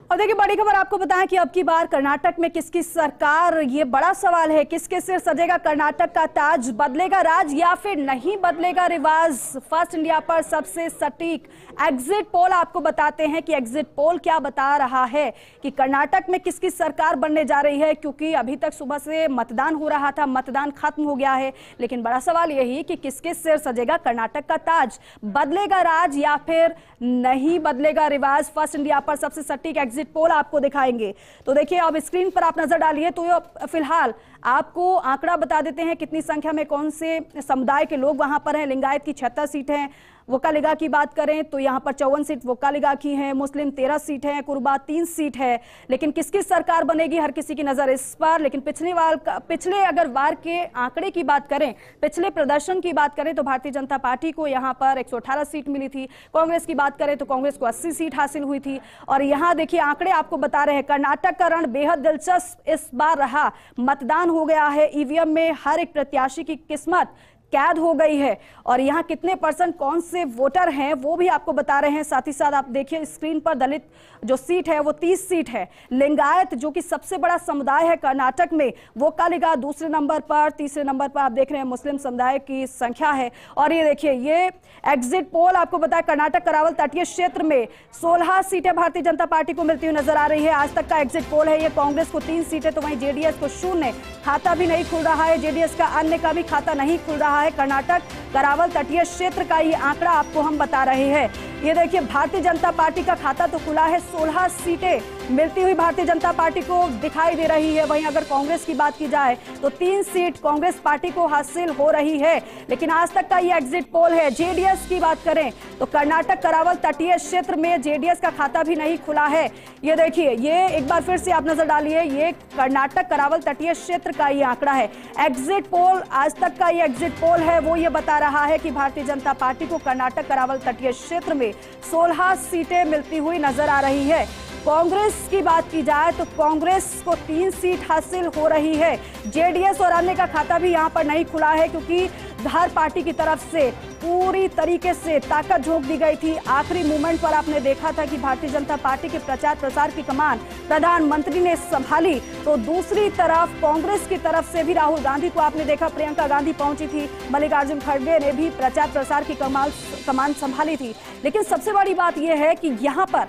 और देखिए बड़ी खबर आपको बताएं कि अब की बार कर्नाटक में किसकी सरकार, ये बड़ा सवाल है। किसके सिर सजेगा कर्नाटक का ताज? बदलेगा राज या फिर नहीं बदलेगा रिवाज? फर्स्ट इंडिया पर सबसे सटीक एग्जिट पोल आपको बताते हैं कि एग्जिट पोल क्या बता रहा है कि कर्नाटक में किसकी सरकार बनने जा रही है। क्योंकि अभी तक सुबह से मतदान हो रहा था, मतदान खत्म हो गया है, लेकिन बड़ा सवाल यही कि किसके सिर सजेगा कर्नाटक का ताज? बदलेगा राज या फिर नहीं बदलेगा रिवाज? फर्स्ट इंडिया पर सबसे सटीक एग्जिट पोल आपको दिखाएंगे। तो देखिए अब स्क्रीन पर आप नजर डालिए। तो फिलहाल आपको आंकड़ा बता देते हैं कितनी संख्या में कौन से समुदाय के लोग वहां पर हैं। लिंगायत की 76 सीट हैं, वोकालिगा की बात करें तो यहां पर 54 सीट वोकालिगा की हैं, मुस्लिम 13 सीट है, कुरुबा 3 सीट है। लेकिन किसकी सरकार बनेगी, हर किसी की नजर इस पर। लेकिन पिछले अगर वार के आंकड़े की बात करें, पिछले प्रदर्शन की बात करें तो भारतीय जनता पार्टी को यहां पर 118 सीट मिली थी। कांग्रेस की बात करें तो कांग्रेस को 80 सीट हासिल हुई थी। और यहां देखिए आंकड़े आपको बता रहे हैं कर्नाटक का रण बेहद दिलचस्प इस बार रहा। मतदान हो गया है, ईवीएम में हर एक प्रत्याशी की किस्मत कैद हो गई है। और यहाँ कितने परसेंट कौन से वोटर हैं वो भी आपको बता रहे हैं। साथ ही साथ आप देखिए स्क्रीन पर दलित जो सीट है वो 30 सीट है। लिंगायत जो कि सबसे बड़ा समुदाय है कर्नाटक में, वोकालिगा दूसरे नंबर पर, तीसरे नंबर पर आप देख रहे हैं मुस्लिम समुदाय की संख्या है। और ये देखिए ये एग्जिट पोल आपको बताया कर्नाटक करावल तटीय क्षेत्र में 16 सीटें भारतीय जनता पार्टी को मिलती हुई नजर आ रही है। आज तक का एग्जिट पोल है ये। कांग्रेस को 3 सीटें तो वहीं जेडीएस को 0, खाता भी नहीं खुल रहा है। जेडीएस का अन्य का भी खाता नहीं खुल रहा है। कर्नाटक करावल तटीय क्षेत्र का ये आंकड़ा आपको हम बता रहे हैं। ये देखिए भारतीय जनता पार्टी का खाता तो खुला है, 16 सीटें मिलती हुई भारतीय जनता पार्टी को दिखाई दे रही है। वहीं अगर कांग्रेस की बात की जाए तो 3 सीट कांग्रेस पार्टी को हासिल हो रही है। लेकिन आज तक का ये एग्जिट पोल है। जेडीएस की बात करें तो कर्नाटक करावल तटीय क्षेत्र में जेडीएस का खाता भी नहीं खुला है। ये देखिए ये एक बार फिर से आप नजर डालिए, ये कर्नाटक करावल तटीय क्षेत्र का ये आंकड़ा है। एग्जिट पोल आज तक का ये एग्जिट पोल है वो ये बता रहा है कि भारतीय जनता पार्टी को कर्नाटक करावल तटीय क्षेत्र में 16 सीटें मिलती हुई नजर आ रही है। कांग्रेस की बात की जाए तो कांग्रेस को 3 सीट हासिल हो रही है। जेडीएस और अन्य का खाता भी यहां पर नहीं खुला है क्योंकि हर पार्टी की तरफ से पूरी तरीके से ताकत झोंक दी गई थी। आखिरी मोमेंट पर आपने देखा था कि भारतीय जनता पार्टी के प्रचार प्रसार की कमान प्रधानमंत्री ने संभाली। तो दूसरी तरफ कांग्रेस की तरफ से भी राहुल गांधी को आपने देखा, प्रियंका गांधी पहुंची थी, मल्लिकार्जुन खड़गे ने भी प्रचार प्रसार की कमान संभाली थी। लेकिन सबसे बड़ी बात यह है कि यहाँ पर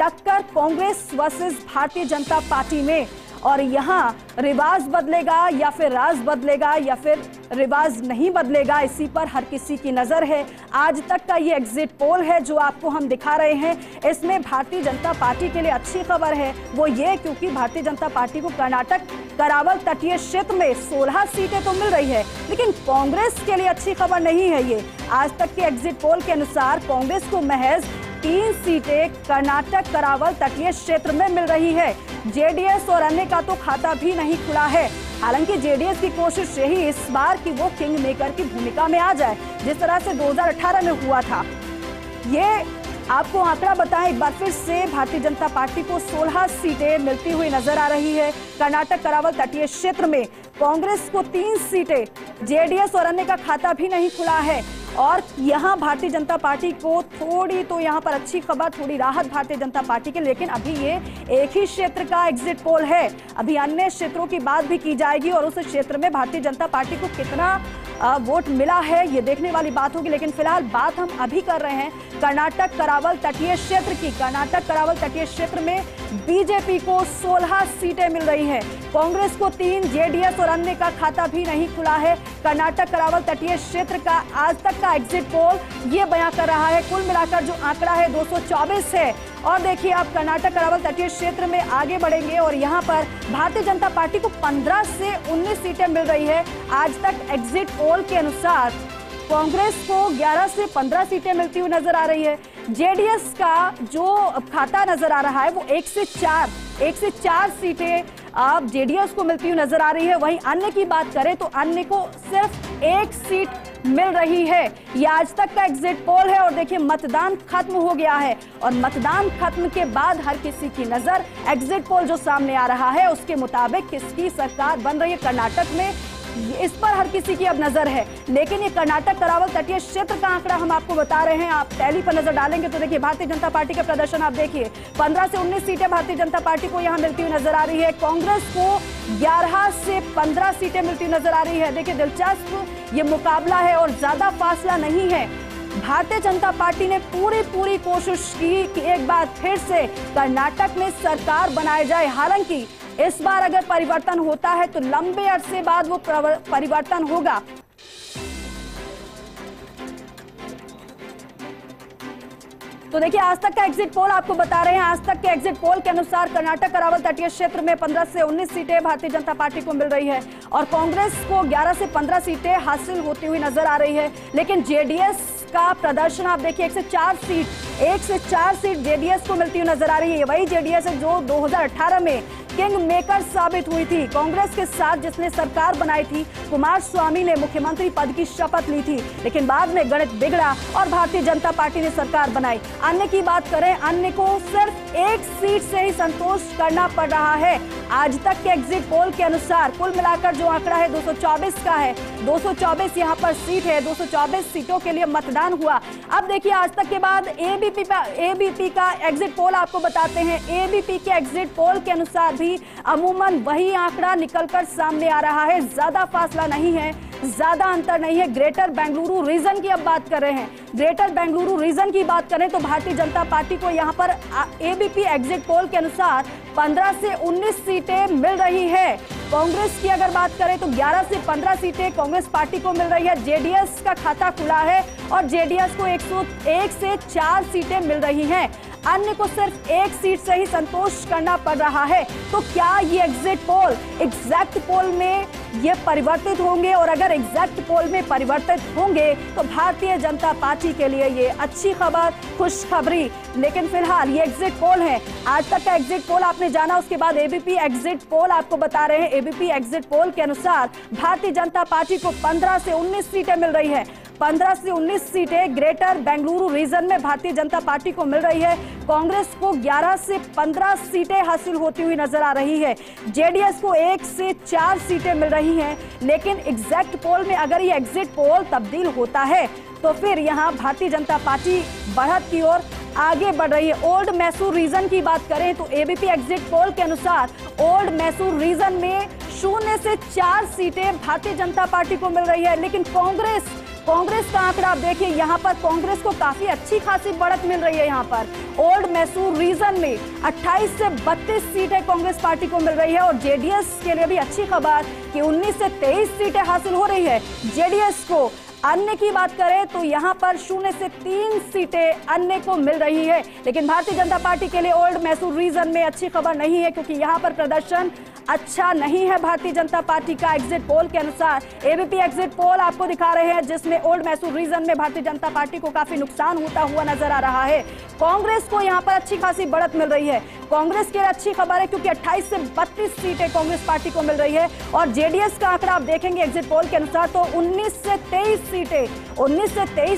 टक्कर कांग्रेस वर्सेस भारतीय जनता पार्टी में। और यहाँ रिवाज बदलेगा या फिर राज बदलेगा या फिर रिवाज नहीं बदलेगा, इसी पर हर किसी की नजर है। आज तक का ये एग्जिट पोल है जो आपको हम दिखा रहे हैं। इसमें भारतीय जनता पार्टी के लिए अच्छी खबर है वो ये क्योंकि भारतीय जनता पार्टी को कर्नाटक करावल तटीय क्षेत्र में 16 सीटें तो मिल रही है, लेकिन कांग्रेस के लिए अच्छी खबर नहीं है ये। आज तक के एग्जिट पोल के अनुसार कांग्रेस को महज 3 सीटें कर्नाटक करावल तटीय क्षेत्र में मिल रही है। जेडीएस और अन्य का तो खाता भी नहीं खुला है। हालांकि जेडीएस की कोशिश यही इस बार कि वो किंग मेकर की भूमिका में आ जाए, जिस तरह से 2018 में हुआ था। ये आपको आंकड़ा बताएं एक बार फिर से, भारतीय जनता पार्टी को 16 सीटें मिलती हुई नजर आ रही है कर्नाटक करावल तटीय क्षेत्र में। कांग्रेस को 3 सीटें, जेडीएस और अन्य का खाता भी नहीं खुला है। और यहां भारतीय जनता पार्टी को थोड़ी तो यहां पर अच्छी खबर, थोड़ी राहत भारतीय जनता पार्टी के। लेकिन अभी ये एक ही क्षेत्र का एग्जिट पोल है, अभी अन्य क्षेत्रों की बात भी की जाएगी और उस क्षेत्र में भारतीय जनता पार्टी को कितना वोट मिला है ये देखने वाली बात होगी। लेकिन फिलहाल बात हम अभी कर रहे हैं कर्नाटक करावल तटीय क्षेत्र की। कर्नाटक करावल तटीय क्षेत्र में बीजेपी को 16 सीटें मिल रही हैं, कांग्रेस को 3, जेडीएस और अन्य का खाता भी नहीं खुला है। कर्नाटक करावल तटीय क्षेत्र का आज तक का एग्जिट पोल ये बयां कर रहा है, कुल मिलाकर जो आंकड़ा है 224 है। और देखिए आप कर्नाटक करावल तटीय क्षेत्र में आगे बढ़ेंगे और यहाँ पर भारतीय जनता पार्टी को 15 से 19 सीटें मिल रही है। आज तक एग्जिट पोल के अनुसार कांग्रेस को 11 से 15 सीटें मिलती हुई नजर आ रही है। जेडीएस का जो खाता नजर आ रहा है वो 1 से 4 सीटें अब जेडीएस को मिलती हुई नजर आ रही है। वहीं अन्य की बात करें तो अन्य को सिर्फ 1 सीट मिल रही है। ये आज तक का एग्जिट पोल है। और देखिए मतदान खत्म हो गया है और मतदान खत्म के बाद हर किसी की नजर एग्जिट पोल जो सामने आ रहा है उसके मुताबिक किसकी सरकार बन रही है कर्नाटक में इस पर हर किसी की अब नजर है। लेकिन ये कर्नाटक करावल तटीय क्षेत्र का आंकड़ा हम आपको बता रहे हैं। आप टैली पर नजर डालेंगे तो देखिए भारतीय जनता पार्टी का प्रदर्शन आप देखिए, 15 से 19 सीटें भारतीय जनता पार्टी को यहां मिलती हुई नजर आ रही है। कांग्रेस को 11 से 15 सीटें मिलती हुई नजर आ रही है। देखिए दिलचस्प ये मुकाबला है और ज्यादा फासला नहीं है। भारतीय जनता पार्टी ने पूरी कोशिश की कि एक बार फिर से कर्नाटक में सरकार बनाई जाए। हालांकि इस बार अगर परिवर्तन होता है तो लंबे अरसे बाद वो परिवर्तन होगा। तो देखिए आज तक का एग्जिट पोल आपको बता रहे हैं। आज तक के एग्जिट पोल के अनुसार कर्नाटक करावल तटीय क्षेत्र में 15 से 19 सीटें भारतीय जनता पार्टी को मिल रही है और कांग्रेस को 11 से 15 सीटें हासिल होती हुई नजर आ रही है। लेकिन जेडीएस का प्रदर्शन आप देखिए, 1 से 4 सीट जेडीएस को मिलती हुई नजर आ रही है। वही जेडीएस है जो 2018 में किंग मेकर साबित हुई थी। कांग्रेस के साथ जिसने सरकार बनाई थी, कुमारस्वामी ने मुख्यमंत्री पद की शपथ ली थी, लेकिन बाद में गणित बिगड़ा और भारतीय जनता पार्टी ने सरकार बनाई। अन्य की बात करें, अन्य को सिर्फ 1 सीट से ही संतोष करना पड़ रहा है। आज तक के एग्जिट पोल के अनुसार कुल मिलाकर जो आंकड़ा है 224 का है। 224 यहाँ पर सीट है, 224 सीटों के लिए मतदान हुआ। अब देखिए आज तक के बाद एबीपी का एग्जिट पोल आपको बताते हैं। एबीपी के एग्जिट पोल के अनुसार भी अमूमन वही आंकड़ा निकलकर सामने आ रहा है। ज्यादा फासला नहीं है, ज्यादा अंतर नहीं है। ग्रेटर बेंगलुरु रीजन की अब बात कर रहे हैं। ग्रेटर बेंगलुरु रीजन की बात करें तो भारतीय जनता पार्टी को यहां पर एबीपी एग्जिट पोल के अनुसार 15 से 19 सीटें मिल रही है। कांग्रेस की अगर बात करें तो 11 से 15 सीटें कांग्रेस पार्टी को मिल रही है। जेडीएस का खाता खुला है और जेडीएस को 101 से 4 सीटें मिल रही हैं। अन्य को सिर्फ 1 सीट से ही संतोष करना पड़ रहा है। तो क्या ये एग्जिट पोल एग्जैक्ट पोल में ये परिवर्तित होंगे? और अगर एग्जैक्ट पोल में परिवर्तित होंगे तो भारतीय जनता पार्टी के लिए ये अच्छी खबर, खुशखबरी। लेकिन फिलहाल ये एग्जिट पोल है। आज तक का एग्जिट पोल आपने जाना, उसके बाद एबीपी एग्जिट पोल आपको बता रहे हैं। एबीपी एग्जिट पोल के अनुसार भारतीय जनता पार्टी को 15 से 19 सीटें मिल रही है। 15 से 19 सीटें ग्रेटर बेंगलुरु रीजन में भारतीय जनता पार्टी को मिल रही है। कांग्रेस को 11 से 15 सीटें हासिल होती हुई नजर आ रही है। जेडीएस को 1 से 4 सीटें मिल रही हैं। लेकिन एग्जैक्ट पोल में अगर ये एग्जिट पोल तब्दील होता है तो फिर यहाँ भारतीय जनता पार्टी बढ़त की ओर आगे बढ़ रही है। ओल्ड मैसूर रीजन की बात करें तो एबीपी एग्जिट पोल के अनुसार ओल्ड मैसूर रीजन में 0 से 4 सीटें भारतीय जनता पार्टी को मिल रही है। लेकिन कांग्रेस का आंकड़ा आप देखिए, यहाँ पर कांग्रेस को काफी अच्छी खासी बढ़त मिल रही है। यहाँ पर ओल्ड मैसूर रीजन में 28 से 32 सीटें कांग्रेस पार्टी को मिल रही है और जेडीएस के लिए भी अच्छी खबर कि 19 से 23 सीटें हासिल हो रही है जेडीएस को। अन्य की बात करें तो यहाँ पर 0 से 3 सीटें अन्य को मिल रही है। लेकिन भारतीय जनता पार्टी के लिए ओल्ड मैसूर रीजन में अच्छी खबर नहीं है, क्योंकि यहाँ पर प्रदर्शन अच्छा नहीं है भारतीय जनता पार्टी का। एग्जिट पोल के अनुसार एबीपी एग्जिट पोल आपको दिखा रहे हैं, जिसमें ओल्ड मैसूर रीजन में भारतीय जनता पार्टी को काफी नुकसान होता हुआ नजर आ रहा है। कांग्रेस को यहाँ पर अच्छी खासी बढ़त मिल रही है। कांग्रेस के लिए अच्छी खबर है क्योंकि 28 से 32 सीटें कांग्रेस पार्टी को मिल रही है और जेडीएस का आंकड़ा आप देखेंगे एग्जिट पोल के अनुसार तो 19 से 23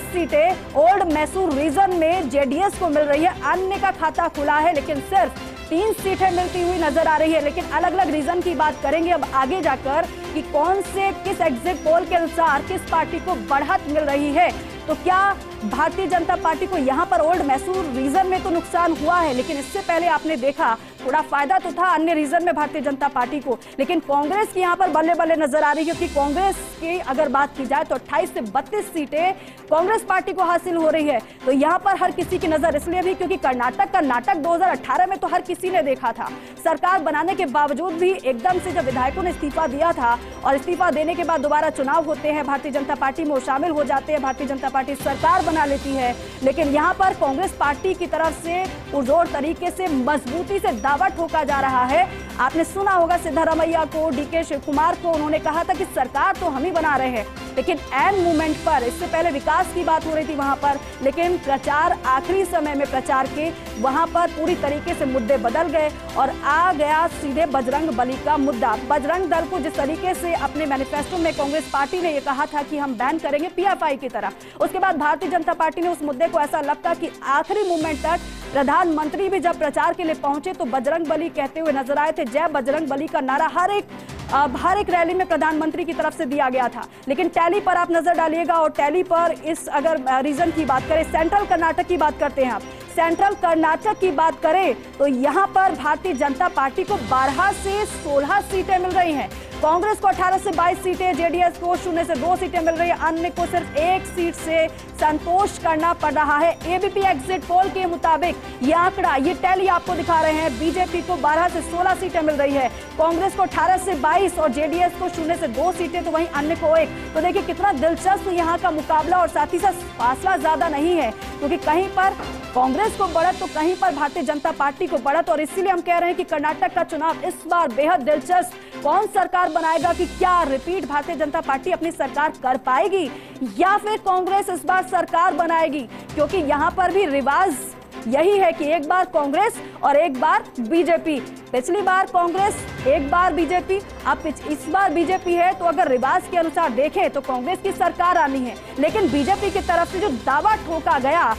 सीटें ओल्ड मैसूर रीजन में जेडीएस को मिल रही है। अन्य का खाता खुला है लेकिन सिर्फ 3 सीटें मिलती हुई नजर आ रही है। लेकिन अलग अलग रीजन की बात करेंगे अब आगे जाकर कि कौन से किस एग्जिट पोल के अनुसार किस पार्टी को बढ़त मिल रही है। तो क्या भारतीय जनता पार्टी को यहाँ पर ओल्ड मैसूर रीजन में तो नुकसान हुआ है, लेकिन इससे पहले आपने देखा थोड़ा फायदा तो था अन्य रीजन में भारतीय जनता पार्टी को। लेकिन कांग्रेस की यहाँ पर बल्ले बल्ले नजर आ रही है, क्योंकि कांग्रेस की अगर बात की जाए तो 28 से 32 सीटें कांग्रेस पार्टी को हासिल हो रही है। तो यहाँ पर हर किसी की नजर इसलिए भी क्योंकि कर्नाटक का नाटक 2018 में तो हर किसी ने देखा था। सरकार बनाने के बावजूद भी एकदम से जब विधायकों ने इस्तीफा दिया था और इस्तीफा देने के बाद दोबारा चुनाव होते हैं, भारतीय जनता पार्टी में शामिल हो जाते हैं, भारतीय जनता पार्टी सरकार बना लेती है। लेकिन यहाँ पर कांग्रेस पार्टी की तरफ से पुरजोर तरीके से मजबूती से दावा ठोका जा रहा है। आपने सुना होगा सिद्धारमैया को, डीके शिव कुमार को, उन्होंने कहा था कि सरकार तो हम ही बना रहे हैं, लेकिन एन मूवमेंट पर, इससे पहले विकास की बात हो रही थी वहां पर, लेकिन प्रचार आखिरी समय में प्रचार के वहां पर पूरी तरीके से मुद्दे बदल गए और आ गया सीधे बजरंग बली का मुद्दा। बजरंग दल को जिस तरीके से अपने मैनिफेस्टो में कांग्रेस पार्टी ने यह कहा था कि हम बैन करेंगे पीएफआई की तरह, उसके बाद भारतीय जनता पार्टी ने उस मुद्दे को ऐसा लगता कि आखिरी मूवमेंट तक प्रधानमंत्री भी जब प्रचार के लिए पहुंचे तो बजरंग बली कहते हुए नजर आए थे। जय बजरंग बली का नारा हर एक रैली में प्रधानमंत्री की तरफ से दिया गया था। लेकिन टैली पर आप नजर डालिएगा और टैली पर इस अगर रीजन की बात करें, सेंट्रल कर्नाटक की बात करते हैं आप, सेंट्रल कर्नाटक की बात करें तो यहां पर भारतीय जनता पार्टी को 12 से 16 सीटें मिल रही हैं। कांग्रेस को 18 से 22 सीटें, जेडीएस को 0 से 2 सीटें मिल रही है, अन्य को सिर्फ 1 सीट से संतोष करना पड़ रहा है। एबीपी एग्जिट पोल के मुताबिक ये आंकड़ा, ये टैली आपको दिखा रहे हैं, बीजेपी को 12 से 16 सीटें मिल रही है, कांग्रेस को 18 से 22 और जेडीएस को 0 से 2 सीटें, तो वहीं अन्य को 1। तो देखिए कितना दिलचस्प यहाँ का मुकाबला और साथ ही साथ फासला ज्यादा नहीं है, क्योंकि कहीं पर कांग्रेस को बढ़त तो कहीं पर भारतीय जनता पार्टी को बढ़त। और इसीलिए हम कह रहे हैं कि कर्नाटक का चुनाव इस बार बेहद दिलचस्प, कौन सरकार बनाएगा, कि क्या रिपीट भारतीय जनता पार्टी अपनी सरकार कर पाएगी या फिर कांग्रेस इस बार सरकार बनाएगी, क्योंकि यहां पर भी रिवाज यही है कि एक बार कांग्रेस और एक बार बीजेपी। पिछली बार कांग्रेस, एक बार बीजेपी, अब इस बार बीजेपी है, तो अगर रिवाज के अनुसार देखें तो कांग्रेस की सरकार आनी है। लेकिन बीजेपी की तरफ से जो दावा ठोका गया,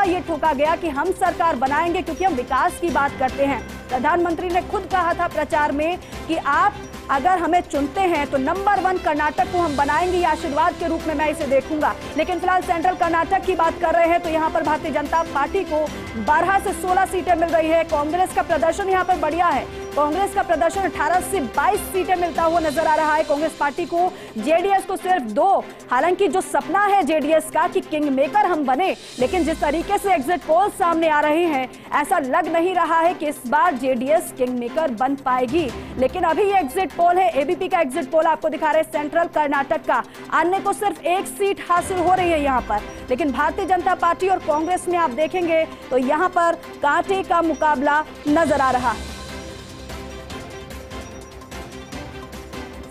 ये ठोका गया कि हम सरकार बनाएंगे क्योंकि हम विकास की बात करते हैं। प्रधानमंत्री ने खुद कहा था प्रचार में कि आप अगर हमें चुनते हैं तो नंबर 1 कर्नाटक को हम बनाएंगे, ये आशीर्वाद के रूप में मैं इसे देखूंगा। लेकिन फिलहाल सेंट्रल कर्नाटक की बात कर रहे हैं तो यहाँ पर भारतीय जनता पार्टी को 12 से 16 सीटें मिल रही है। कांग्रेस का प्रदर्शन यहाँ पर बढ़िया है, कांग्रेस का प्रदर्शन 18 से 22 सीटें मिलता हुआ नजर आ रहा है कांग्रेस पार्टी को। जेडीएस को सिर्फ 2। हालांकि जो सपना है जेडीएस का कि किंग मेकर हम बने, लेकिन जिस तरीके से एग्जिट पोल सामने आ रहे हैं ऐसा लग नहीं रहा है कि इस बार जेडीएस किंग मेकर बन पाएगी। लेकिन अभी ये एग्जिट पोल है, एबीपी का एग्जिट पोल आपको दिखा रहे हैं सेंट्रल कर्नाटक का, अन्य को सिर्फ 1 सीट हासिल हो रही है यहाँ पर। लेकिन भारतीय जनता पार्टी और कांग्रेस में आप देखेंगे तो यहाँ पर कांटे का मुकाबला नजर आ रहा है।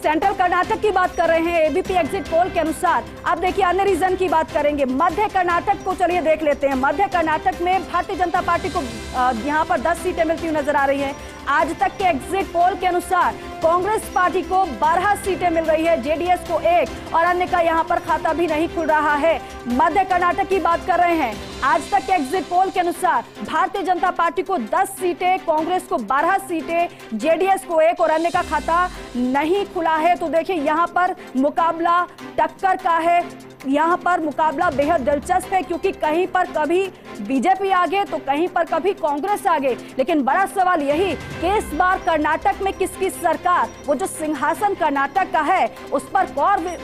सेंट्रल कर्नाटक की बात कर रहे हैं एबीपी एग्जिट पोल के अनुसार। अब देखिए अन्य रीजन की बात करेंगे, मध्य कर्नाटक को चलिए देख लेते हैं। मध्य कर्नाटक में भारतीय जनता पार्टी को यहां पर 10 सीटें मिलती हुई नजर आ रही हैं। आज तक के एग्जिट पोल के अनुसार कांग्रेस पार्टी को 12 सीटें मिल रही है, जेडीएस को 1 और अन्य का यहां पर खाता भी नहीं खुल रहा है। मध्य कर्नाटक की बात कर रहे हैं, आज तक के एग्जिट पोल के अनुसार भारतीय जनता पार्टी को 10 सीटें, कांग्रेस को 12 सीटें, जेडीएस को 1 और अन्य का खाता नहीं खुला है। तो देखिए यहां पर मुकाबला टक्कर का है, यहाँ पर मुकाबला बेहद दिलचस्प है, क्योंकि कहीं पर कभी बीजेपी आगे तो कहीं पर कभी कांग्रेस आगे। लेकिन बड़ा सवाल यही कि इस बार कर्नाटक में किसकी सरकार, वो जो सिंहासन कर्नाटक का है उस पर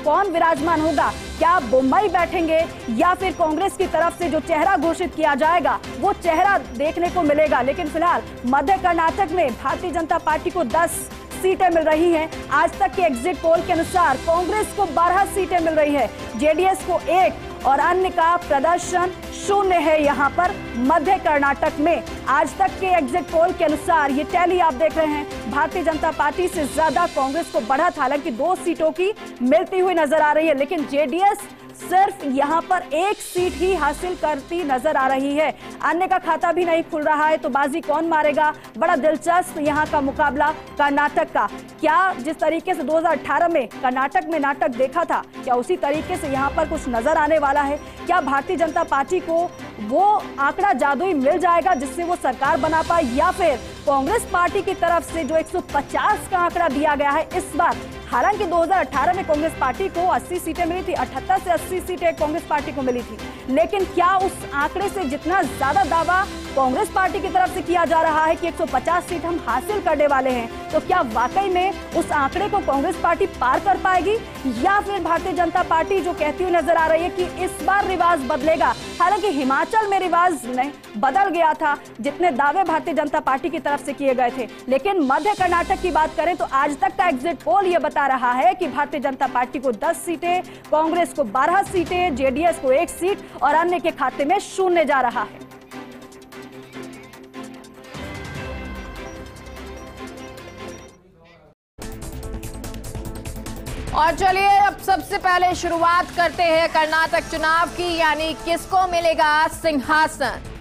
कौन विराजमान होगा? क्या मुंबई बैठेंगे या फिर कांग्रेस की तरफ से जो चेहरा घोषित किया जाएगा वो चेहरा देखने को मिलेगा। लेकिन फिलहाल मध्य कर्नाटक में भारतीय जनता पार्टी को 10 सीटें मिल रही हैं। आज तक के एग्जिट पोल के अनुसार कांग्रेस को 12 सीटें मिल रही है, जेडीएस को 1 और अन्य का प्रदर्शन 0 है यहाँ पर मध्य कर्नाटक में। आज तक के एग्जिट पोल के अनुसार ये टैली आप देख रहे हैं, भारतीय जनता पार्टी से ज्यादा कांग्रेस को बढ़त हालांकि 2 सीटों की मिलती हुई नजर आ रही है, लेकिन जेडीएस सिर्फ यहाँ पर 1 सीट ही हासिल करती नजर आ रही है, अन्य का खाता भी नहीं खुल रहा है। तो बाजी कौन मारेगा? बड़ा दिलचस्प यहाँ का मुकाबला कर्नाटक का। क्या जिस तरीके से 2018 में कर्नाटक में नाटक देखा था, क्या उसी तरीके से यहाँ पर कुछ नजर आने वाला है? क्या भारतीय जनता पार्टी को वो आंकड़ा जादुई मिल जाएगा जिससे वो सरकार बना पाए, या फिर कांग्रेस पार्टी की तरफ से जो 150 का आंकड़ा दिया गया है इस बार, हालांकि 2018 में कांग्रेस पार्टी को 80 सीटें मिली थी, 78 से 80 सीटें कांग्रेस पार्टी को मिली थी, लेकिन क्या उस आंकड़े से जितना ज्यादा दावा कांग्रेस पार्टी की तरफ से किया जा रहा है कि 150 सीट हम हासिल करने वाले हैं, तो क्या वाकई में उस आंकड़े को कांग्रेस पार्टी पार कर पाएगी, या फिर भारतीय जनता पार्टी जो कहती हुई नजर आ रही है कि इस बार रिवाज बदलेगा? हालांकि हिमाचल में रिवाज नहीं बदल गया था, जितने दावे भारतीय जनता पार्टी की तरफ से किए गए थे। लेकिन मध्य कर्नाटक की बात करें तो आज तक का एग्जिट पोल ये बता रहा है कि भारतीय जनता पार्टी को 10 सीटें, कांग्रेस को 12 सीटें, जेडीएस को 1 सीट और अन्य के खाते में 0 जा रहा है। और चलिए अब सबसे पहले शुरुआत करते हैं कर्नाटक चुनाव की, यानी किसको मिलेगा सिंहासन।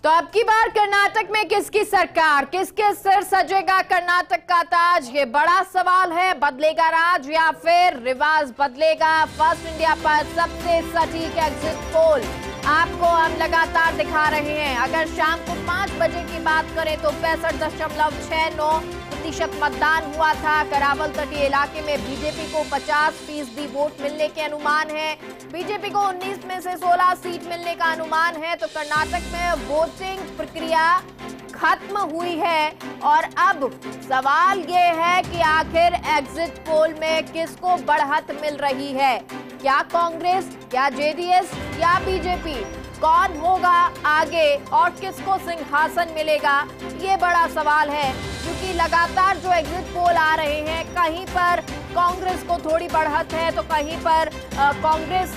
तो अब की बार कर्नाटक में किसकी सरकार, किसके सिर सजेगा कर्नाटक का ताज, ये बड़ा सवाल है। बदलेगा राज या फिर रिवाज बदलेगा? फर्स्ट इंडिया पर सबसे सटीक एग्जिट पोल आपको हम लगातार दिखा रहे हैं। अगर शाम को 5 बजे की बात करें तो 65.69% मतदान हुआ था। करावल तटीय इलाके में बीजेपी को 50% वोट मिलने के अनुमान है। बीजेपी को 19 में से 16 सीट मिलने का अनुमान है। तो कर्नाटक में वोटिंग प्रक्रिया खत्म हुई है और अब सवाल ये है कि आखिर एग्जिट पोल में किसको बढ़त मिल रही है? क्या कांग्रेस, क्या जेडीएस या बीजेपी? कौन होगा आगे और किसको सिंहासन मिलेगा? ये बड़ा सवाल है, क्योंकि लगातार जो एग्जिट पोल आ रहे हैं, कहीं पर कांग्रेस को थोड़ी बढ़त है तो कहीं पर कांग्रेस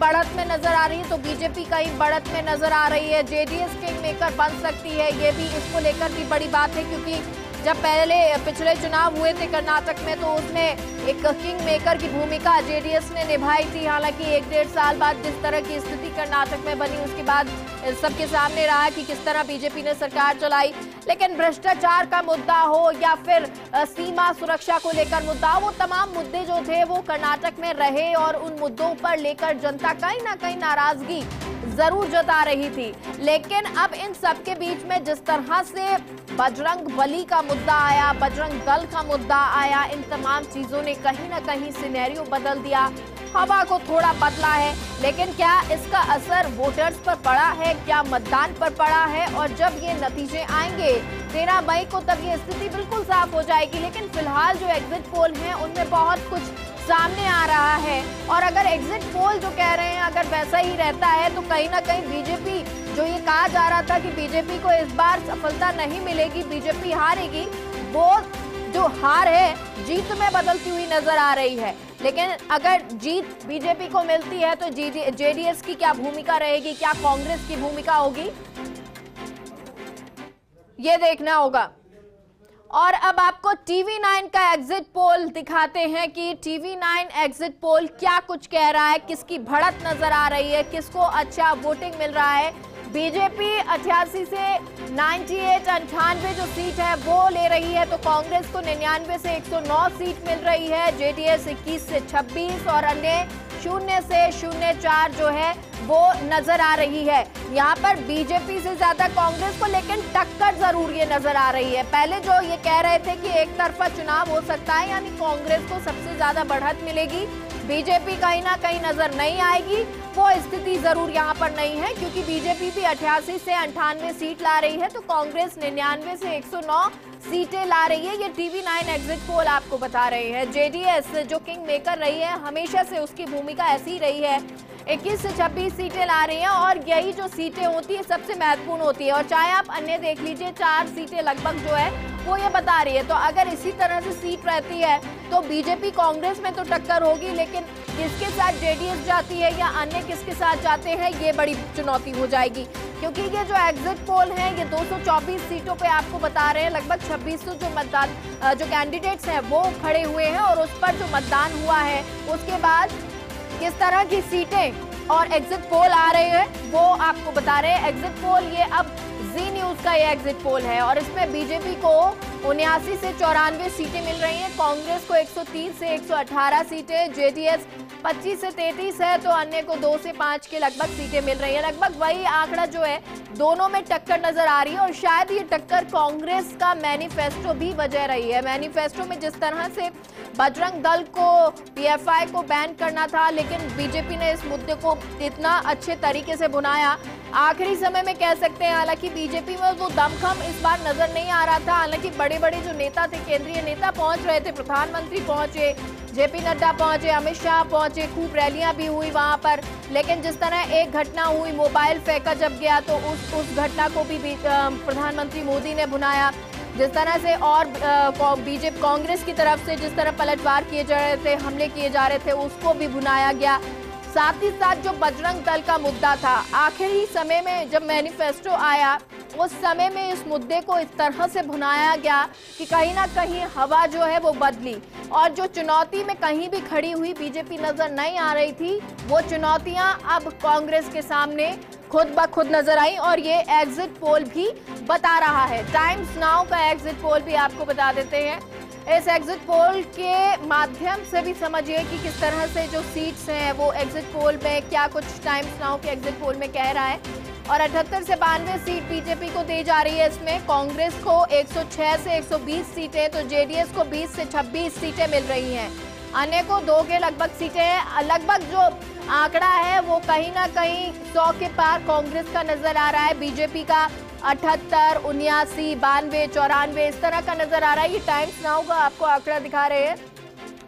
बढ़त में नजर आ रही है, तो बीजेपी कहीं बढ़त में नजर आ रही है। जेडीएस किंग मेकर बन सकती है, ये भी इसको लेकर भी बड़ी बात है, क्योंकि जब पिछले चुनाव हुए थे कर्नाटक में तो उसमें एक किंग मेकर की भूमिका जेडीएस ने निभाई थी। हालांकि 1-1.5 साल बाद जिस तरह की स्थिति कर्नाटक में बनी, उसके बाद सबके सामने रहा कि किस तरह बीजेपी ने सरकार चलाई। लेकिन भ्रष्टाचार का मुद्दा हो या फिर सीमा सुरक्षा को लेकर मुद्दा हो, वो तमाम मुद्दे जो थे वो कर्नाटक में रहे और उन मुद्दों पर लेकर जनता कहीं ना कहीं नाराजगी जरूर जता रही थी। लेकिन अब इन सब के बीच में जिस तरह से बजरंग बली का मुद्दा आया, बजरंग दल का मुद्दा आया, इन तमाम चीजों ने कहीं ना कहीं सिनेरियो बदल दिया, हवा को थोड़ा बदला है। लेकिन क्या इसका असर वोटर्स पर पड़ा है, क्या मतदान पर पड़ा है? और जब ये नतीजे आएंगे 13 मई को, तब ये स्थिति बिल्कुल साफ हो जाएगी। लेकिन फिलहाल जो एग्जिट पोल हैं उनमें बहुत कुछ सामने आ रहा है, और अगर एग्जिट पोल जो कह रहे हैं अगर वैसा ही रहता है तो कहीं ना कहीं बीजेपी, जो ये कहा जा रहा था कि बीजेपी को इस बार सफलता नहीं मिलेगी, बीजेपी हारेगी, वो जो हार है जीत में बदलती हुई नजर आ रही है। लेकिन अगर जीत बीजेपी को मिलती है तो जेडीएस की क्या भूमिका रहेगी, क्या कांग्रेस की भूमिका होगी, ये देखना होगा। और अब आपको TV9 का एग्जिट पोल दिखाते हैं कि TV9 एग्जिट पोल क्या कुछ कह रहा है, किसकी बढ़त नजर आ रही है, किसको अच्छा वोटिंग मिल रहा है। बीजेपी 88 से 98 जो सीट है वो ले रही है, तो कांग्रेस को 99 से 109 सीट मिल रही है, जेडीएस 21 से 26 और अन्य 0 से 04 जो है वो नजर आ रही है। यहाँ पर बीजेपी से ज्यादा कांग्रेस को लेकिन टक्कर जरूर ये नजर आ रही है। पहले जो ये कह रहे थे कि एक तरफा चुनाव हो सकता है, यानी कांग्रेस को सबसे ज्यादा बढ़त मिलेगी, बीजेपी कहीं ना कहीं नजर नहीं आएगी, वो स्थिति जरूर यहाँ पर नहीं है, क्योंकि बीजेपी भी 88 से 98 सीट ला रही है, तो कांग्रेस 99 से 109 सीटें ला रही है। ये TV9 एग्जिट पोल आपको बता रहे हैं। जेडीएस जो किंग मेकर रही है, हमेशा से उसकी भूमिका ऐसी रही है, 21 से 26 सीटें ला रही हैं, और यही जो सीटें होती है सबसे महत्वपूर्ण होती है। और चाहे आप अन्य देख लीजिए, 4 सीटें लगभग जो है वो ये बता रही है। तो अगर इसी तरह से सीट रहती है तो बीजेपी कांग्रेस में तो टक्कर होगी, लेकिन किसके साथ जेडीएस जाती है या अन्य किसके साथ जाते हैं, ये बड़ी चुनौती हो जाएगी। क्योंकि ये जो एग्जिट पोल है ये 224 सीटों पे आपको बता रहे हैं, लगभग 2600 जो कैंडिडेट्स हैं वो खड़े हुए हैं, और उस पर जो मतदान हुआ है उसके बाद किस तरह की सीटें और एग्जिट पोल आ रहे हैं वो आपको बता रहे हैं। एग्जिट पोल ये अब जी न्यूज का ये एग्जिट पोल है, और इसमें बीजेपी को 79 से 94 सीटें मिल रही हैं, कांग्रेस को 130 से 118 सीटें, जेडीएस 25 से 33 है, तो अन्य को 2 से 5 के लगभग सीटें मिल रही है। लगभग वही आंकड़ा जो है दोनों में टक्कर नजर आ रही है, और शायद ये टक्कर कांग्रेस का मैनिफेस्टो भी वजह रही है। मैनिफेस्टो में जिस तरह से बजरंग दल को, पीएफआई को बैन करना था, लेकिन बीजेपी ने इस मुद्दे को इतना अच्छे तरीके से बुनाया, आखिरी समय में कह सकते हैं। हालांकि बीजेपी में वो दमखम इस बार नजर नहीं आ रहा था, हालांकि बड़े बड़े जो नेता थे, केंद्रीय नेता पहुंच रहे थे, प्रधानमंत्री पहुंचे, जेपी नड्डा पहुंचे, अमित शाह पहुंचे, खूब रैलियां भी हुई वहां पर। लेकिन जिस तरह एक घटना हुई, मोबाइल फेंका जब गया, तो उस घटना को भी प्रधानमंत्री मोदी ने भुनाया। जिस तरह से और बीजेपी कांग्रेस की तरफ से जिस तरह पलटवार किए जा रहे थे, हमले किए जा रहे थे, उसको भी भुनाया गया। साथ ही साथ जो बजरंग दल का मुद्दा था, आखिरी समय में जब मैनिफेस्टो आया उस समय में इस मुद्दे को इस तरह से भुनाया गया कि कहीं ना कहीं हवा जो है वो बदली, और जो चुनौती में कहीं भी खड़ी हुई बीजेपी नजर नहीं आ रही थी, वो चुनौतियां अब कांग्रेस के सामने खुद ब खुद नजर आई और ये एग्जिट पोल भी बता रहा है। टाइम्स नाउ का एग्जिट पोल भी आपको बता देते हैं। इस एग्जिट पोल के माध्यम से भी समझिए कि किस तरह से जो सीट्स हैं वो एग्जिट पोल में क्या कुछ टाइम्स नाउ के एग्जिट पोल में कह रहा है। और 78 से 92 सीट बीजेपी को दी जा रही है। इसमें कांग्रेस को 106 से 120 सीटें, तो जेडीएस को 20 से 26 सीटें मिल रही हैं। अन्य को 2 के लगभग सीटें हैं। लगभग जो आंकड़ा है वो कहीं ना कहीं 100 के पार कांग्रेस का नजर आ रहा है। बीजेपी का 78, 79, 92, 94 इस तरह का नजर आ रहा है। ये टाइम्स नाउ का आपको आंकड़ा दिखा रहे हैं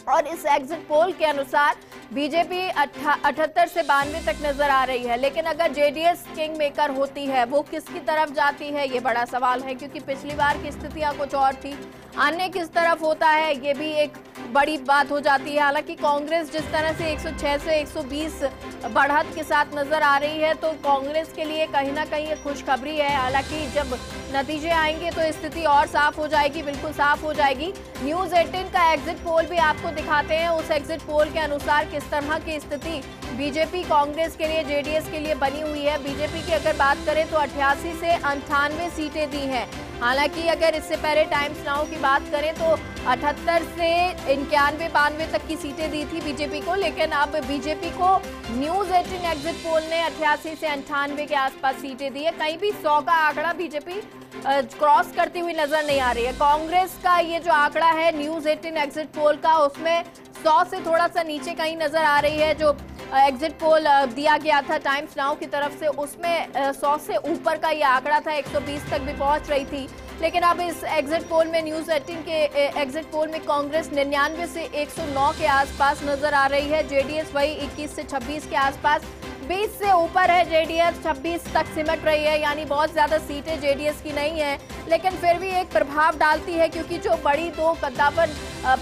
और इस एग्जिट पोल के अनुसार बीजेपी 78 से 92 तक नजर आ रही है। लेकिन अगर जेडीएस किंग मेकर होती है वो किसकी तरफ जाती है, ये बड़ा सवाल है, क्योंकि पिछली बार की स्थितियां कुछ और थी। अन्य किस तरफ होता है ये भी एक बड़ी बात हो जाती है। हालांकि कांग्रेस जिस तरह से 106 से 120 बढ़त के साथ नजर आ रही है तो कांग्रेस के लिए कहीं ना कहीं ये खुशखबरी है। हालांकि जब नतीजे आएंगे तो स्थिति और साफ हो जाएगी, बिल्कुल साफ हो जाएगी। न्यूज 18 का एग्जिट पोल भी आपको दिखाते हैं। उस एग्जिट पोल के अनुसार किस तरह की स्थिति बीजेपी कांग्रेस के लिए, जेडीएस के लिए बनी हुई है। बीजेपी की अगर बात करें तो 88 से 98 सीटें दी हैं। हालांकि अगर इससे पहले टाइम्स नाउ की बात करें तो 78 से 91, 92 तक की सीटें दी थी बीजेपी को। लेकिन अब बीजेपी को न्यूज 18 एग्जिट पोल ने 88 से 98 के आसपास सीटें दी है। कहीं भी 100 का आंकड़ा बीजेपी क्रॉस करती हुई नजर नहीं आ रही है। कांग्रेस का ये जो आंकड़ा है न्यूज 18 एग्जिट पोल का, उसमें 100 से थोड़ा सा नीचे कहीं नजर आ रही है। जो एग्जिट पोल दिया गया था टाइम्स नाउ की तरफ से उसमें 100 से ऊपर का ये आंकड़ा था, 120 तक भी पहुंच रही थी। लेकिन अब इस एग्जिट पोल में, न्यूज 18 के एग्जिट पोल में कांग्रेस 99 से 109 के आसपास नजर आ रही है। जेडीएस वही 21 से 26 के आसपास, 20 से ऊपर है जेडीएस, 26 तक सिमट रही है। यानी बहुत ज्यादा सीटें जेडीएस की नहीं है, लेकिन फिर भी एक प्रभाव डालती है क्योंकि जो बड़ी 2 कद्दावर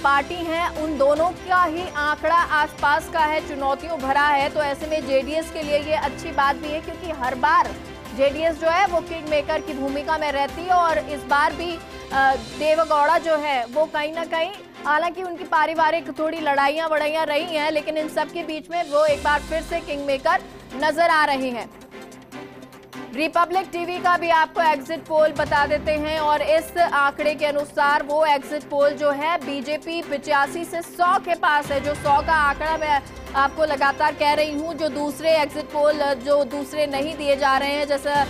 पार्टी हैं उन दोनों का ही आंकड़ा आसपास का है, चुनौतियों भरा है। तो ऐसे में जेडीएस के लिए ये अच्छी बात भी है क्योंकि हर बार जेडीएस जो है वो किंग मेकर की भूमिका में रहती है और इस बार भी देवेगौड़ा जो है वो कहीं ना कहीं, हालांकि उनकी पारिवारिक थोड़ी लड़ाइयां वड़ाइयां रही हैं, लेकिन इन सब के बीच में वो एक बार फिर से किंग मेकर नजर आ रहे हैं। रिपब्लिक टीवी का भी आपको एग्जिट पोल बता देते हैं और इस आंकड़े के अनुसार वो एग्जिट पोल जो है बीजेपी 85 से 100 के पास है। जो 100 का आंकड़ा मैं आपको लगातार कह रही हूँ, जो दूसरे एग्जिट पोल जो दूसरे नहीं दिए जा रहे हैं, जैसा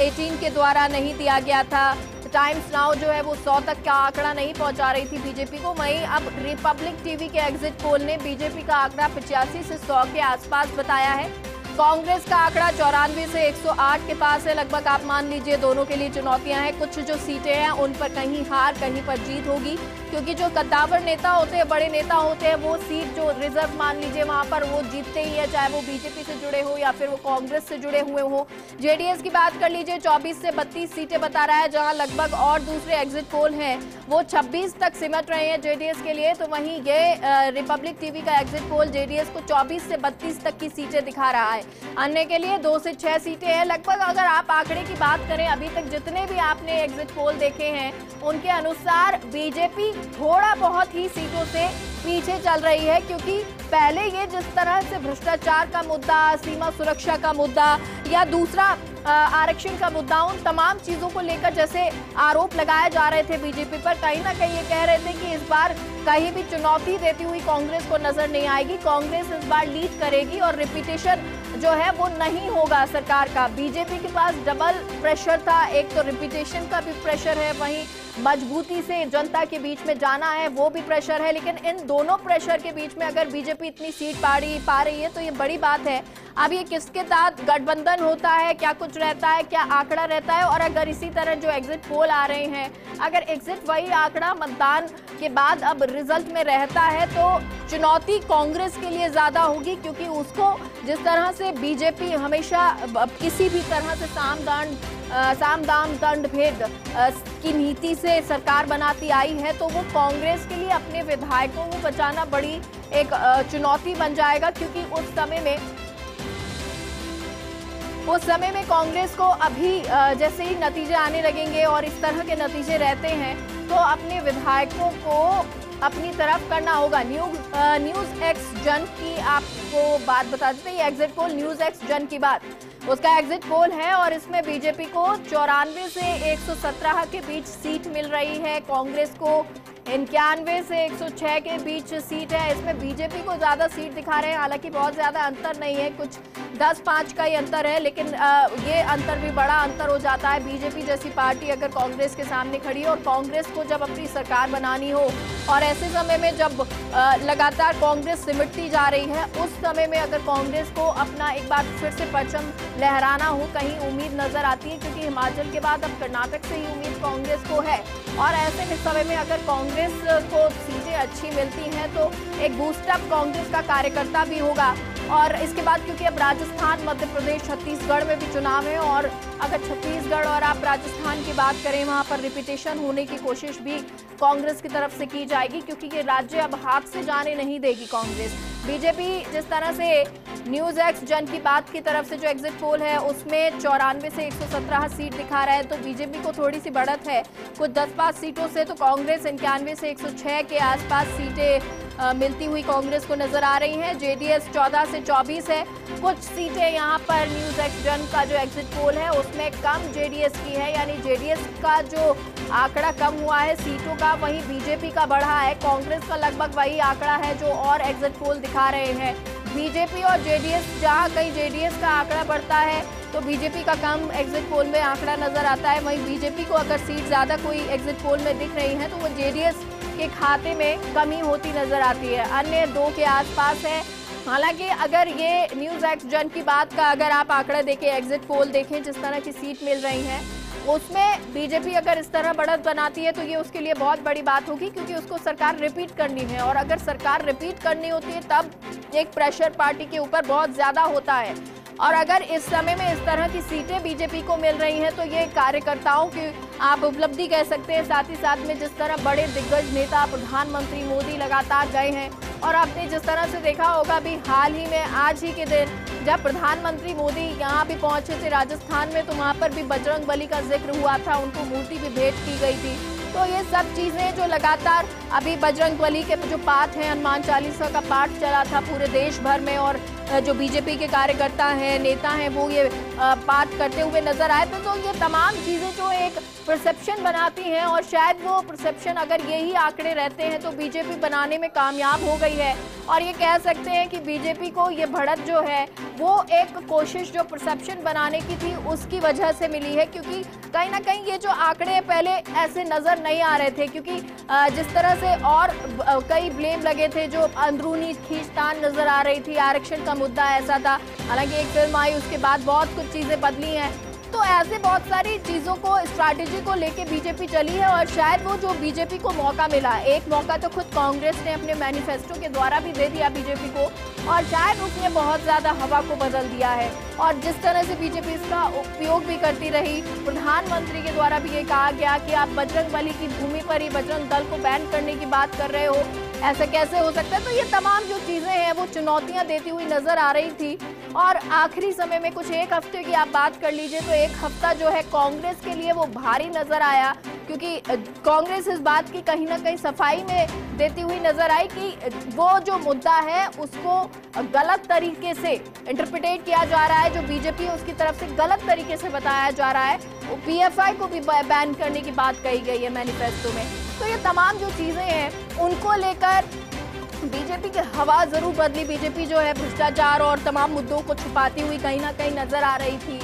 18 के द्वारा नहीं दिया गया था, टाइम्स नाउ जो है वो 100 तक का आंकड़ा नहीं पहुंचा रही थी बीजेपी को। वहीं अब रिपब्लिक टीवी के एग्जिट पोल ने बीजेपी का आंकड़ा 85 से 100 के आसपास बताया है। कांग्रेस का आंकड़ा 94 से 108 के पास है। लगभग आप मान लीजिए दोनों के लिए चुनौतियां हैं। कुछ जो सीटें हैं उन पर कहीं हार कहीं पर जीत होगी क्योंकि जो कद्दावर नेता होते हैं, बड़े नेता होते हैं, वो सीट जो रिजर्व मान लीजिए वहां पर वो जीतते ही है, चाहे वो बीजेपी से जुड़े हो या फिर वो कांग्रेस से जुड़े हुए हो। जेडीएस की बात कर लीजिए, 24 से 32 सीटें बता रहा है, जहां लगभग और दूसरे एग्जिट पोल हैं वो 26 तक सिमट रहे हैं जेडीएस के लिए। तो वहीं ये रिपब्लिक टीवी का एग्जिट पोल जेडीएस को 24 से 32 तक की सीटें दिखा रहा है। अन्य के लिए 2 से 6 सीटें हैं। लगभग अगर आप आंकड़े की बात करें, अभी तक जितने भी आपने एग्जिट पोल देखे हैं उनके अनुसार बीजेपी थोड़ा बहुत ही सीटों से पीछे चल रही है क्योंकि पहले ये जिस तरह से भ्रष्टाचार का मुद्दा, सीमा सुरक्षा का मुद्दा या दूसरा आरक्षण का मुद्दा, उन तमाम चीजों को लेकर जैसे आरोप लगाए जा रहे थे बीजेपी पर, कहीं ना कहीं ये कह रहे थे कि इस बार कहीं भी चुनौती देती हुई कांग्रेस को नजर नहीं आएगी, कांग्रेस इस बार लीड करेगी और रिपीटेशन जो है वो नहीं होगा सरकार का। बीजेपी के पास डबल प्रेशर था, एक तो रिपीटेशन का भी प्रेशर है, वहीं मजबूती से जनता के बीच में जाना है वो भी प्रेशर है। लेकिन इन दोनों प्रेशर के बीच में अगर बीजेपी इतनी सीट पा रही है तो ये बड़ी बात है। अब ये किसके साथ गठबंधन होता है, क्या कुछ रहता है, क्या आंकड़ा रहता है, और अगर इसी तरह जो एग्जिट पोल आ रहे हैं, अगर एग्जिट वही आंकड़ा मतदान के बाद अब रिजल्ट में रहता है तो चुनौती कांग्रेस के लिए ज्यादा होगी क्योंकि उसको जिस तरह से बीजेपी हमेशा किसी भी तरह से साम दाम दंड भेद की नीति से सरकार बनाती आई है, तो वो कांग्रेस के लिए अपने विधायकों को बचाना बड़ी एक चुनौती बन जाएगा क्योंकि उस समय में कांग्रेस को अभी जैसे ही नतीजे आने लगेंगे और इस तरह के नतीजे रहते हैं तो अपने विधायकों को अपनी तरफ करना होगा। न्यूज एक्स जन की आपको बात बता देते हैं, एग्जिट पोल न्यूज एक्स जन की बात, उसका एग्जिट पोल है और इसमें बीजेपी को 94 से 117 के बीच सीट मिल रही है, कांग्रेस को 91 से 106 के बीच सीट है। इसमें बीजेपी को ज्यादा सीट दिखा रहे हैं, हालांकि बहुत ज्यादा अंतर नहीं है, कुछ 10-5 का ही अंतर है, लेकिन ये अंतर भी बड़ा अंतर हो जाता है। बीजेपी जैसी पार्टी अगर कांग्रेस के सामने खड़ी हो और कांग्रेस को जब अपनी सरकार बनानी हो और ऐसे समय में जब लगातार कांग्रेस सिमटती जा रही है, उस समय में अगर कांग्रेस को अपना एक बार फिर से परचम लहराना हो, कहीं उम्मीद नजर आती है, क्योंकि हिमाचल के बाद अब कर्नाटक से ही उम्मीद कांग्रेस को है। और ऐसे में समय में अगर कांग्रेस को सीटें अच्छी मिलती हैं तो एक बूस्टअप कांग्रेस का कार्यकर्ता भी होगा। और इसके बाद क्योंकि अब राजस्थान, मध्य प्रदेश, छत्तीसगढ़ में भी चुनाव है और अगर छत्तीसगढ़ और आप राजस्थान की बात करें, वहां पर रिपीटेशन होने की कोशिश भी कांग्रेस की तरफ से की जाएगी, क्योंकि ये राज्य अब हाथ से जाने नहीं देगी कांग्रेस। बीजेपी जिस तरह से न्यूज एक्स जन की बात की तरफ से जो एग्जिट पोल है उसमें 94 से 117 सीट दिखा रहा है, तो बीजेपी को थोड़ी सी बढ़त है कुछ 10-5 सीटों से, तो कांग्रेस 91 से 106 के आसपास सीटें मिलती हुई कांग्रेस को नजर आ रही हैं। जेडीएस 14 से 24 है, कुछ सीटें यहाँ पर न्यूज एक्स जन का जो एग्जिट पोल है उसमें कम जेडीएस की है, यानी जेडीएस का जो आंकड़ा कम हुआ है सीटों का, वहीं बीजेपी का बढ़ा है। कांग्रेस का लगभग वही आंकड़ा है जो और एग्जिट पोल दिखा रहे हैं। बीजेपी और जेडीएस, जहां कहीं जेडीएस का आंकड़ा बढ़ता है तो बीजेपी का कम एग्जिट पोल में आंकड़ा नजर आता है। वहीं बीजेपी को अगर सीट ज्यादा कोई एग्जिट पोल में दिख रही है तो वो जेडीएस के खाते में कमी होती नजर आती है, अन्य 2 के आसपास है। हालांकि अगर ये न्यूज एक्स जन की बात का अगर आप आंकड़ा देखें, एग्जिट पोल देखें, जिस तरह की सीट मिल रही है उसमें बीजेपी अगर इस तरह बढ़त बनाती है तो ये उसके लिए बहुत बड़ी बात होगी, क्योंकि उसको सरकार रिपीट करनी है और अगर सरकार रिपीट करनी होती है तब एक प्रेशर पार्टी के ऊपर बहुत ज्यादा होता है। और अगर इस समय में इस तरह की सीटें बीजेपी को मिल रही हैं तो ये कार्यकर्ताओं की आप उपलब्धि कह सकते हैं। साथ ही साथ में जिस तरह बड़े दिग्गज नेता प्रधानमंत्री मोदी लगातार गए हैं और आपने जिस तरह से देखा होगा अभी हाल ही में आज ही के दिन जब प्रधानमंत्री मोदी यहाँ भी पहुंचे थे राजस्थान में, तो वहाँ पर भी बजरंग बली का जिक्र हुआ था, उनको मूर्ति भी भेंट की गई थी। तो ये सब चीजें जो लगातार अभी बजरंग बली के जो पाठ हैं, हनुमान चालीसा का पाठ चला था पूरे देश भर में और जो बीजेपी के कार्यकर्ता हैं, नेता हैं, वो ये पाठ करते हुए नजर आए थे। तो ये तमाम चीजें जो एक परसेप्शन बनाती हैं और शायद वो परसेप्शन अगर यही आंकड़े रहते हैं तो बीजेपी बनाने में कामयाब हो गई है। और ये कह सकते हैं कि बीजेपी को ये बढ़त जो है वो एक कोशिश जो परसेप्शन बनाने की थी उसकी वजह से मिली है, क्योंकि कहीं ना कहीं ये जो आंकड़े पहले ऐसे नजर नहीं आ रहे थे, क्योंकि जिस तरह से और कई ब्लेम लगे थे, जो अंदरूनी खींचतान नजर आ रही थी, आरक्षण का मुद्दा ऐसा था। हालांकि एक फिल्म आई उसके बाद बहुत कुछ चीजें बदली हैं, तो ऐसे बहुत सारी चीजों को, स्ट्रैटेजी को लेके बीजेपी चली है और शायद वो जो बीजेपी को मौका मिला, एक मौका तो खुद कांग्रेस ने अपने मैनिफेस्टो के द्वारा भी दे दिया बीजेपी को और शायद उसने बहुत ज्यादा हवा को बदल दिया है। और जिस तरह से बीजेपी इसका उपयोग भी करती रही, प्रधानमंत्री के द्वारा भी ये कहा गया कि आप बजरंग बली की भूमि पर ही बजरंग दल को बैन करने की बात कर रहे हो, ऐसा कैसे हो सकता है। तो ये तमाम जो चीजें हैं वो चुनौतियां देती हुई नजर आ रही थी। और आखिरी समय में कुछ एक हफ्ते की आप बात कर लीजिए तो एक हफ्ता जो है कांग्रेस के लिए वो भारी नजर आया, क्योंकि कांग्रेस इस बात की कहीं ना कहीं सफाई में देती हुई नजर आई कि वो जो मुद्दा है उसको गलत तरीके से इंटरप्रिटेट किया जा रहा है, जो बीजेपी है उसकी तरफ से गलत तरीके से बताया जा रहा है। वो पीएफआई को भी बैन करने की बात कही गई है मैनिफेस्टो में। तो ये तमाम जो चीजें हैं उनको लेकर बीजेपी की हवा जरूर बदली। बीजेपी जो है भ्रष्टाचार और तमाम मुद्दों को छुपाती हुई कहीं ना कहीं नजर आ रही थी।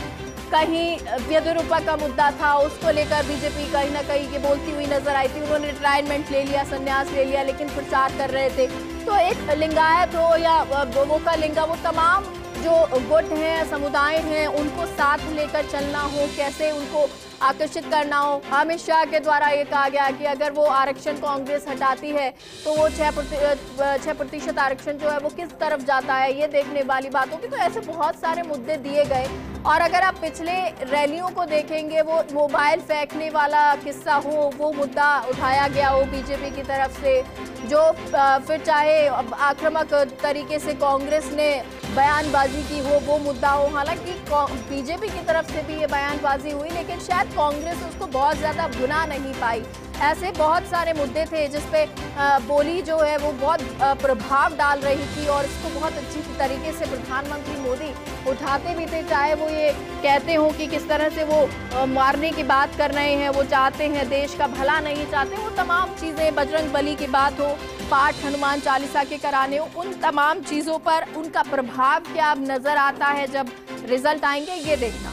कहीं येदियुरप्पा का मुद्दा था, उसको लेकर बीजेपी कहीं ना कहीं ये बोलती हुई नजर आई थी। उन्होंने रिटायरमेंट ले लिया, संन्यास ले लिया, लेकिन प्रचार कर रहे थे। तो एक लिंगायत हो या वो का लिंगा, वो तमाम जो गुट हैं, समुदाय हैं, उनको साथ लेकर चलना हो, कैसे उनको आकर्षित करना हो। अमित शाह के द्वारा ये कहा गया कि अगर वो आरक्षण कांग्रेस हटाती है तो वो 6% आरक्षण जो है वो किस तरफ जाता है, ये देखने वाली बात होगी। तो ऐसे बहुत सारे मुद्दे दिए गए। और अगर आप पिछले रैलियों को देखेंगे, वो मोबाइल फेंकने वाला किस्सा हो, वो मुद्दा उठाया गया हो बीजेपी की तरफ से, जो फिर चाहे आक्रामक तरीके से कांग्रेस ने बयानबाजी की हो, वो मुद्दा हो। हालांकि बीजेपी की तरफ से भी ये बयानबाजी हुई, लेकिन शायद शायद कांग्रेस उसको बहुत ज्यादा भुना नहीं पाई। ऐसे बहुत सारे मुद्दे थे जिसपे बोली जो है वो बहुत प्रभाव डाल रही थी और इसको बहुत अच्छी तरीके से प्रधानमंत्री मोदी उठाते भी थे, चाहे वो ये कहते हो कि किस तरह से वो मारने की बात कर रहे हैं, वो चाहते हैं देश का भला नहीं चाहते, वो तमाम चीजें, बजरंग बली की बात हो, पाठ हनुमान चालीसा के कराने हो, उन तमाम चीजों पर उनका प्रभाव क्या अब नजर आता है जब रिजल्ट आएंगे, ये देखना।